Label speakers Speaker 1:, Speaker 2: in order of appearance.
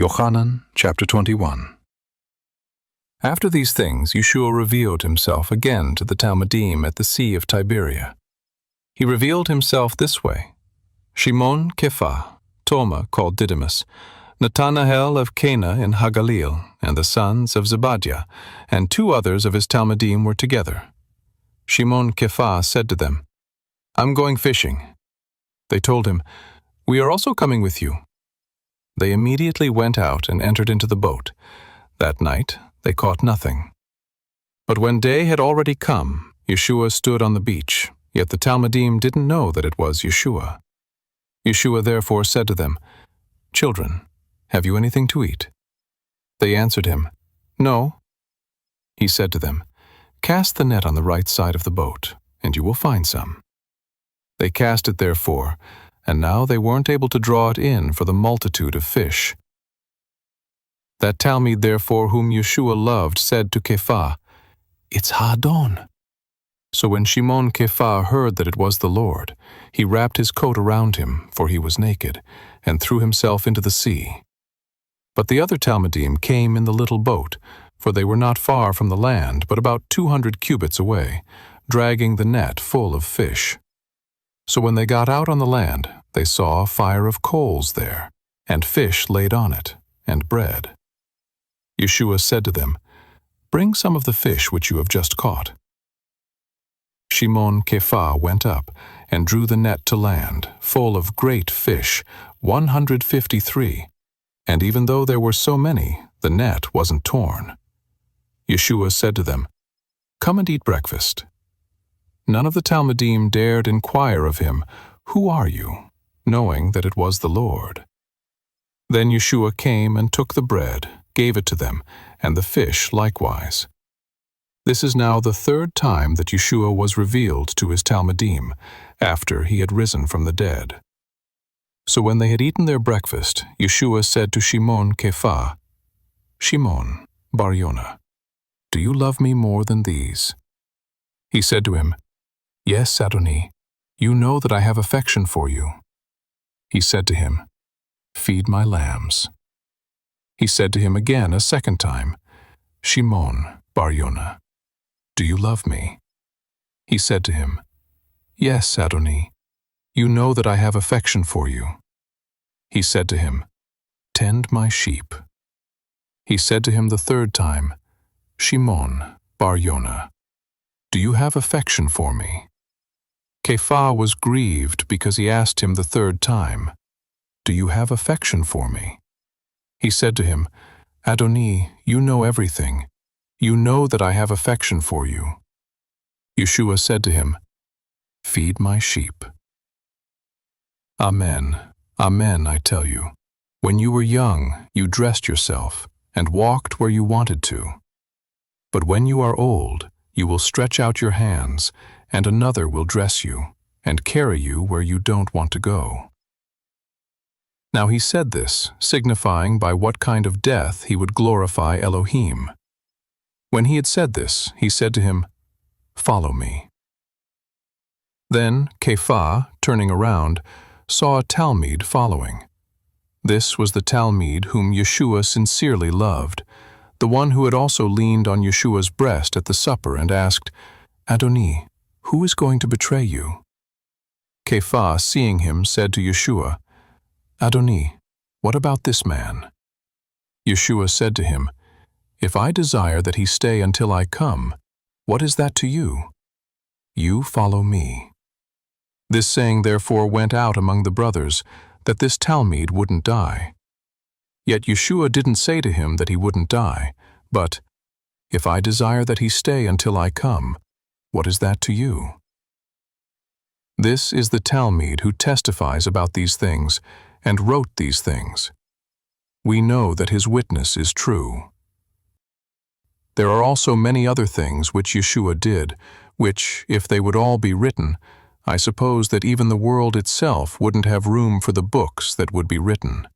Speaker 1: Yochanan chapter 21. After these things, Yeshua revealed himself again to the Talmudim at the Sea of Tiberia. He revealed himself this way: Shimon Kephah, Toma called Didymus, Nathanael of Cana in Hagalil, and the sons of Zebadiah, and two others of his Talmudim were together. Shimon Kephah said to them, "I'm going fishing." They told him, "We are also coming with you." They immediately went out and entered into the boat. That night they caught nothing. But when day had already come, Yeshua stood on the beach, yet the Talmudim didn't know that it was Yeshua. Yeshua therefore said to them, "Children, have you anything to eat?" They answered him, "No." He said to them, "Cast the net on the right side of the boat, and you will find some." They cast it therefore, and now they weren't able to draw it in for the multitude of fish. That Talmud therefore whom Yeshua loved said to Kephah, "It's Hadon." So when Shimon Kephah heard that it was the Lord, he wrapped his coat around him, for he was naked, and threw himself into the sea. But the other Talmudim came in the little boat, for they were not far from the land, but about 200 cubits away, dragging the net full of fish. So when they got out on the land, they saw a fire of coals there, and fish laid on it, and bread. Yeshua said to them, "Bring some of the fish which you have just caught." Shimon Kephah went up, and drew the net to land, full of great fish, 153, and even though there were so many, the net wasn't torn. Yeshua said to them, "Come and eat breakfast." None of the Talmudim dared inquire of him, "Who are you?" knowing that it was the Lord. Then Yeshua came and took the bread, gave it to them, and the fish likewise. This is now the third time that Yeshua was revealed to his Talmudim, after he had risen from the dead. So when they had eaten their breakfast, Yeshua said to Shimon Kephah, "Shimon, Bar Yonah, do you love me more than these?" He said to him, "Yes, Adonai, you know that I have affection for you." He said to him, "Feed my lambs." He said to him again a second time, "Shimon, Bar Yonah, do you love me?" He said to him, "Yes, Adonai, you know that I have affection for you." He said to him, "Tend my sheep." He said to him the third time, "Shimon, Bar Yonah, do you have affection for me?" Kephah was grieved because he asked him the third time, "Do you have affection for me?" He said to him, "Adonai, you know everything. You know that I have affection for you." Yeshua said to him, "Feed my sheep." Amen, amen, I tell you, when you were young, you dressed yourself and walked where you wanted to. But when you are old, you will stretch out your hands, and another will dress you, and carry you where you don't want to go. Now he said this, signifying by what kind of death he would glorify Elohim. When he had said this, he said to him, "Follow me." Then Kephah, turning around, saw a Talmud following. This was the Talmud whom Yeshua sincerely loved, the one who had also leaned on Yeshua's breast at the supper and asked, "Adonai, who is going to betray you?" Kephah, seeing him, said to Yeshua, "Adonai, what about this man?" Yeshua said to him, "If I desire that he stay until I come, what is that to you? You follow me." This saying therefore went out among the brothers, that this Talmud wouldn't die. Yet Yeshua didn't say to him that he wouldn't die, but, "If I desire that he stay until I come, what is that to you?" This is the Talmud who testifies about these things, and wrote these things. We know that his witness is true. There are also many other things which Yeshua did, which, if they would all be written, I suppose that even the world itself wouldn't have room for the books that would be written.